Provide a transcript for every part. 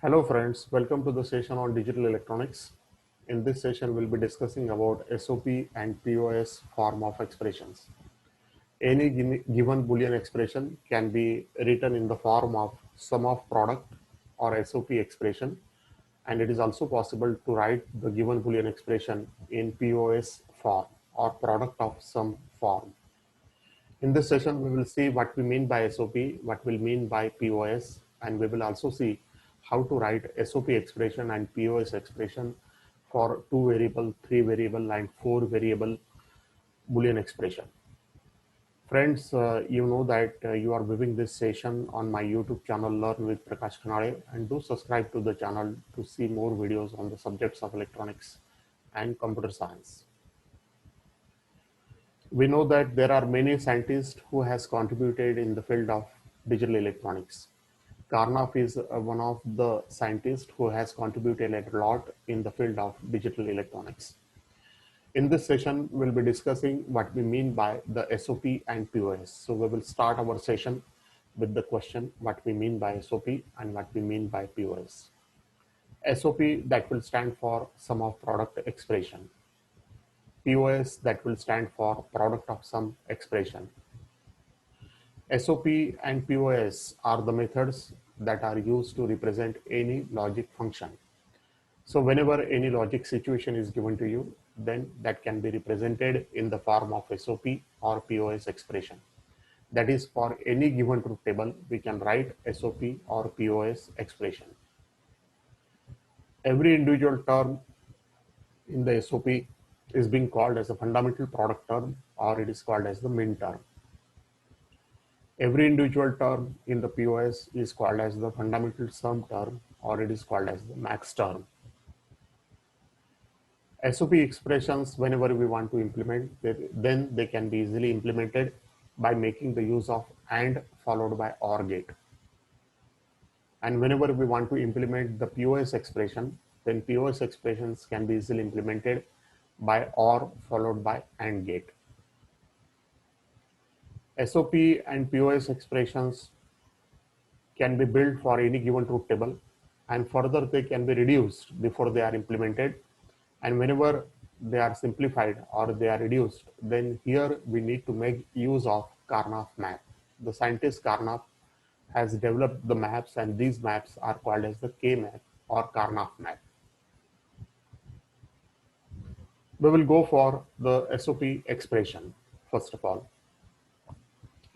Hello friends, welcome to the session on digital electronics. In this session, we'll be discussing about SOP and POS form of expressions. Any given Boolean expression can be written in the form of sum of product or SOP expression, and it is also possible to write the given Boolean expression in POS form or product of sum form. In this session, we will see what we mean by SOP, what we mean by POS, and we will also see how to write SOP expression and POS expression for 2 variable, 3 variable, and 4 variable Boolean expression. Friends, you know that you are viewing this session on my YouTube channel Learn with Prakash Khanade, and do subscribe to the channel to see more videos on the subjects of electronics and computer science. We know that there are many scientists who has contributed in the field of digital electronics. Karnaugh is one of the scientists who has contributed a lot in the field of digital electronics. In this session, we'll be discussing what we mean by the SOP and POS. So we will start our session with the question, what we mean by SOP and what we mean by POS. SOP, that will stand for sum of product expression. POS, that will stand for product of sum expression. SOP and POS are the methods that are used to represent any logic function. So whenever any logic situation is given to you, then that can be represented in the form of SOP or POS expression. That is, for any given truth table, we can write SOP or POS expression. Every individual term in the SOP is being called as a fundamental product term, or it is called as the min term. Every individual term in the POS is called as the fundamental sum term, or it is called as the max term. SOP expressions, whenever we want to implement, then they can be easily implemented by making the use of AND followed by OR gate. And whenever we want to implement the POS expression, then POS expressions can be easily implemented by OR followed by AND gate. SOP and POS expressions can be built for any given truth table, and further they can be reduced before they are implemented. And whenever they are simplified or they are reduced, then here we need to make use of Karnaugh map. The scientist Karnaugh has developed the maps, and these maps are called as the K-map or Karnaugh map. We will go for the SOP expression first of all.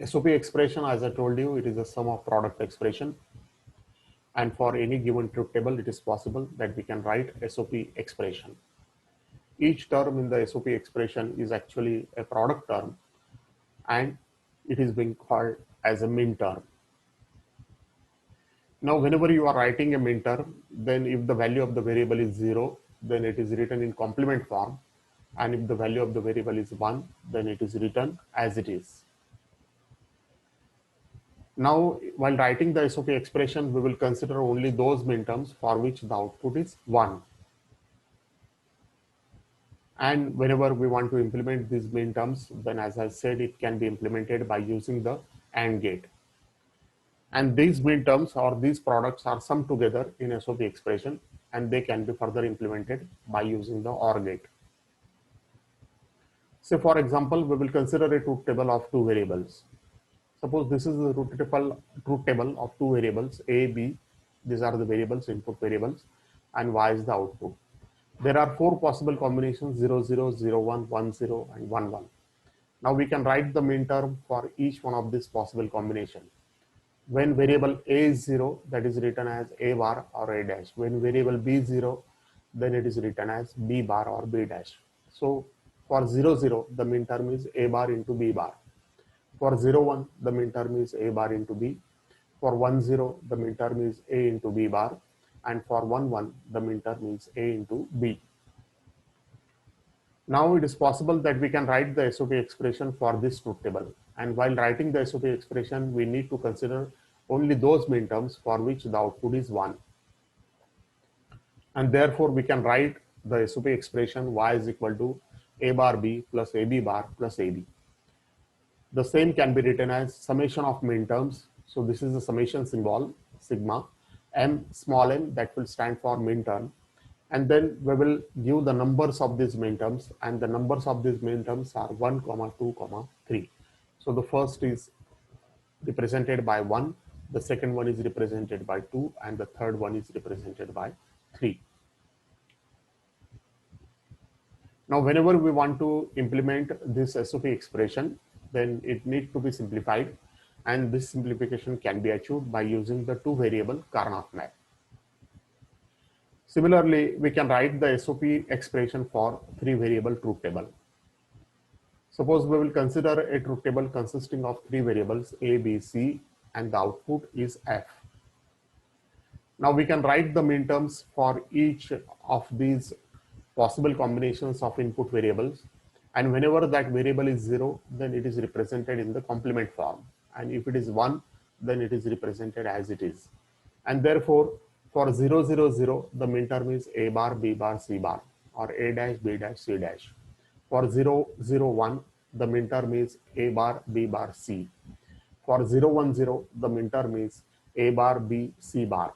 SOP expression, as I told you, it is a sum of product expression. And for any given truth table, it is possible that we can write SOP expression. Each term in the SOP expression is actually a product term, and it is being called as a min term. Now, whenever you are writing a min term, then if the value of the variable is 0, then it is written in complement form. And if the value of the variable is 1, then it is written as it is. Now, while writing the SOP expression, we will consider only those min terms for which the output is 1. And whenever we want to implement these min terms, then as I said, it can be implemented by using the AND gate. And these min terms or these products are summed together in SOP expression, and they can be further implemented by using the OR gate. Say, for example, we will consider a truth table of 2 variables. Suppose this is the truth table of 2 variables, A, B. These are the variables, input variables, and Y is the output. There are 4 possible combinations, 0, 0, 0, 1, 1, 0, and 1, 1. Now we can write the min term for each one of these possible combinations. When variable A is 0, that is written as A bar or A dash. When variable B is 0, then it is written as B bar or B dash. So for 0, 0, the min term is A bar into B bar. For 0, 1, the min term is A bar into B. For 1, 0, the min term is A into B bar. And for 1, 1, the min term is A into B. Now it is possible that we can write the SOP expression for this truth table. And while writing the SOP expression, we need to consider only those min terms for which the output is 1. And therefore, we can write the SOP expression Y is equal to A bar B plus AB bar plus AB. The same can be written as summation of min terms. So this is the summation symbol, sigma, m small m, that will stand for minterm, and then we will give the numbers of these minterms, and the numbers of these minterms are 1 comma 2 comma 3. So the first is represented by 1, the second one is represented by 2, and the third one is represented by 3. Now whenever we want to implement this SOP expression, then it needs to be simplified, and this simplification can be achieved by using the two variable Karnaugh map. Similarly, we can write the SOP expression for three variable truth table. Suppose we will consider a truth table consisting of three variables A, B, C, and the output is F. Now we can write the minterms for each of these possible combinations of input variables, and whenever that variable is 0, then it is represented in the complement form, and if it is 1, then it is represented as it is. And therefore for 0 0 0, the minterm is A bar, B bar, C bar, or A dash, B dash, C dash. For 0 0 1, the minterm is A bar, B bar, C. For 0 1 0, the minterm is A bar, B, C bar.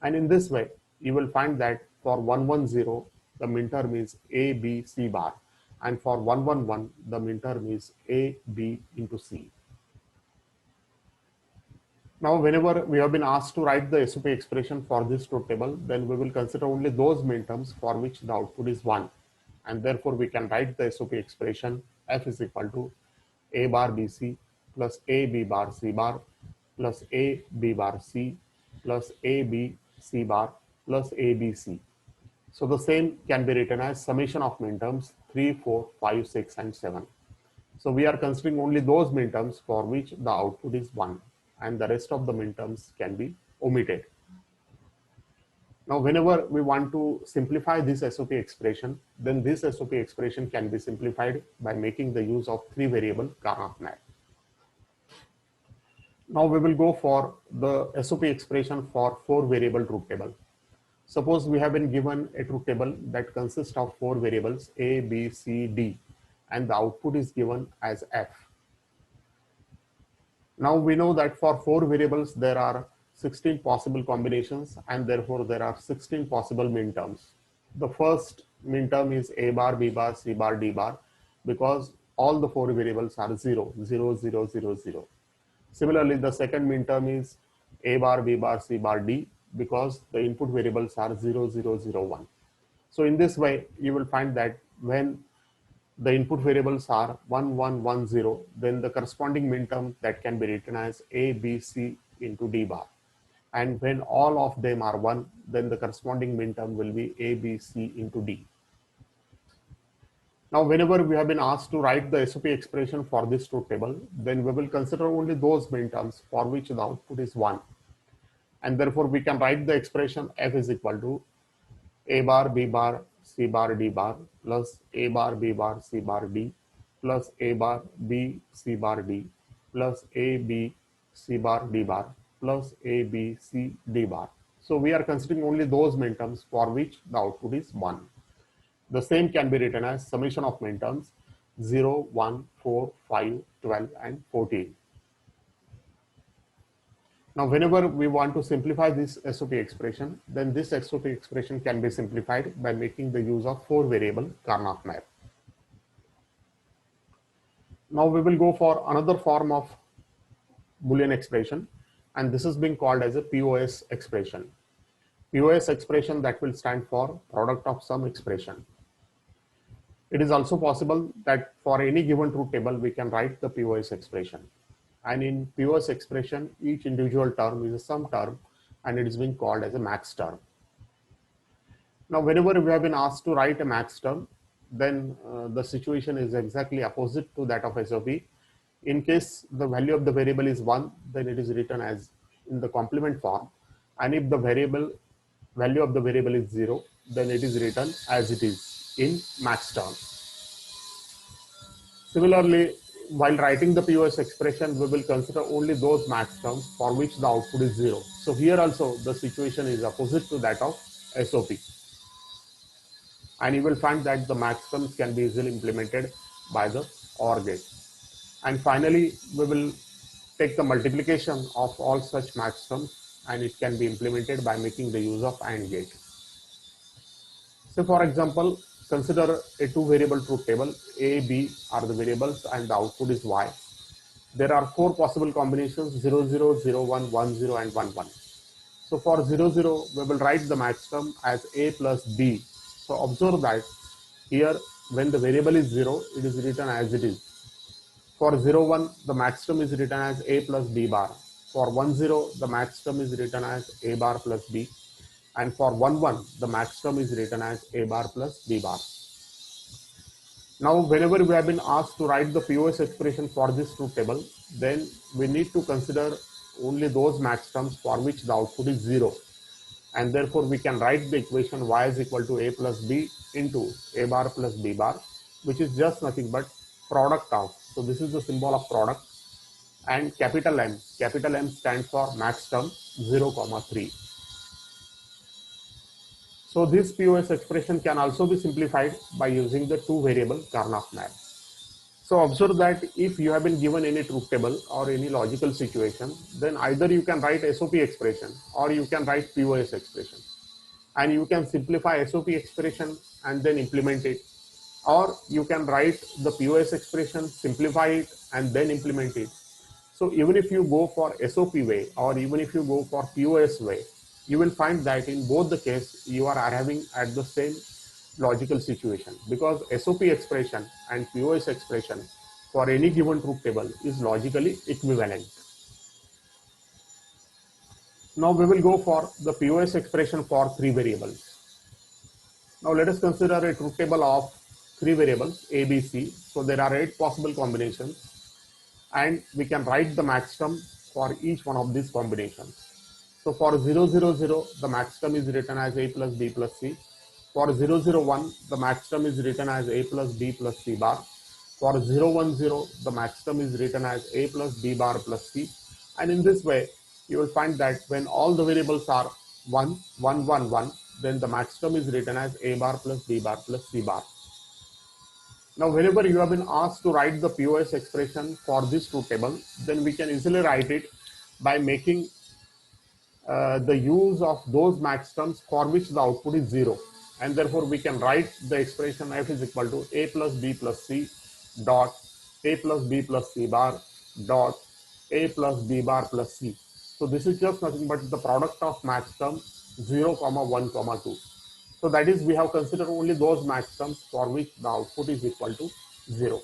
And in this way, you will find that for 1 1 0, the minterm is A, B, C bar. And for 1 1 1, the minterm is A, B into C. Now, whenever we have been asked to write the SOP expression for this truth table, then we will consider only those minterms for which the output is 1. And therefore, we can write the SOP expression F is equal to A bar BC plus A B bar C bar plus A B bar C plus A B C bar plus ABC. So the same can be written as summation of minterms 3, 4, 5, 6, and 7. So we are considering only those minterms for which the output is 1, and the rest of the minterms can be omitted. Now, whenever we want to simplify this SOP expression, then this SOP expression can be simplified by making the use of three variable Karnaugh map. Now we will go for the SOP expression for four variable truth table. Suppose we have been given a truth table that consists of four variables A, B, C, D, and the output is given as F. Now we know that for four variables there are 16 possible combinations, and therefore there are 16 possible minterms. The first minterm is A bar, B bar, C bar, D bar, because all the four variables are 0, 0, 0, 0, 0. Similarly, the second minterm is A bar, B bar, C bar, D, because the input variables are 0, 0, 0, 1. So in this way, you will find that when the input variables are 1, 1, 1, 0, then the corresponding minterm that can be written as A, B, C into D bar. And when all of them are 1, then the corresponding minterm will be A, B, C into D. Now, whenever we have been asked to write the SOP expression for this truth table, then we will consider only those minterms for which the output is 1. And therefore, we can write the expression F is equal to A bar, B bar, C bar, D bar plus A bar, B bar, C bar, D plus A bar, B, C bar, D plus A, B, C bar, D bar plus A, B, C, D bar. So we are considering only those minterms for which the output is 1. The same can be written as summation of minterms 0, 1, 4, 5, 12, and 14. Now, whenever we want to simplify this SOP expression, then this SOP expression can be simplified by making the use of four variable Karnaugh map. Now we will go for another form of Boolean expression, and this is being called as a POS expression. POS expression that will stand for product of sum expression. It is also possible that for any given truth table, we can write the POS expression. And in POS expression, each individual term is a sum term, and it is being called as a max term. Now, whenever we have been asked to write a max term, then the situation is exactly opposite to that of SOP. In case the value of the variable is 1, then it is written as in the complement form. And if the value of the variable is 0, then it is written as it is in max term. Similarly, while writing the POS expression, we will consider only those max terms for which the output is 0. So here also the situation is opposite to that of SOP. And you will find that the max terms can be easily implemented by the OR gate. And finally, we will take the multiplication of all such max terms and it can be implemented by making the use of AND gate. So for example, consider a two variable truth table. A, B are the variables and the output is Y. There are four possible combinations: 0, 0, 0, 1, 1, 0 and 1, 1. So for 0, 0, we will write the maxterm as A plus B. So observe that here when the variable is 0, it is written as it is. For 0, 1, the maxterm is written as A plus B bar. For 1, 0, the maxterm is written as A bar plus B. And for 1, 1, the maxterm is written as A bar plus B bar. Now, whenever we have been asked to write the POS expression for this truth table, then we need to consider only those maxterms for which the output is 0. And therefore, we can write the equation y is equal to A plus B into A bar plus B bar, which is just nothing but product of. So this is the symbol of product. And capital M stands for maxterm 0, 3. So this POS expression can also be simplified by using the two variable Karnaugh map. So observe that if you have been given any truth table or any logical situation, then either you can write SOP expression or you can write POS expression. And you can simplify SOP expression and then implement it. Or you can write the POS expression, simplify it and then implement it. So even if you go for SOP way or even if you go for POS way, you will find that in both the case you are arriving at the same logical situation, because SOP expression and POS expression for any given truth table is logically equivalent. Now we will go for the POS expression for three variables. Now let us consider a truth table of three variables A, B, C. So there are 8 possible combinations and we can write the maxterm for each one of these combinations. So for 0, 0, 0, the maxterm is written as A plus B plus C. For 0, 0, 1, the maxterm is written as A plus B plus C bar. For 0, 1, 0, the maxterm is written as A plus B bar plus C. And in this way, you will find that when all the variables are 1, 1, 1, 1, then the maxterm is written as A bar plus B bar plus C bar. Now, whenever you have been asked to write the POS expression for this truth table, then we can easily write it by making the use of those maxterms for which the output is 0. And therefore, we can write the expression f is equal to A plus B plus C dot A plus B plus C bar dot A plus B bar plus C. So this is just nothing but the product of maxterm 0, 1, 2. So that is, we have considered only those maxterms for which the output is equal to 0.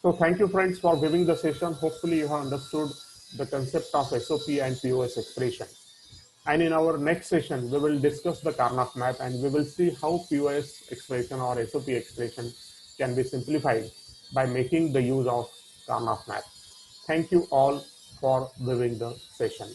So thank you friends for viewing the session. Hopefully you have understood the concept of SOP and POS expression. And in our next session, we will discuss the Karnaugh map and we will see how POS expression or SOP expression can be simplified by making the use of Karnaugh map. Thank you all for viewing the session.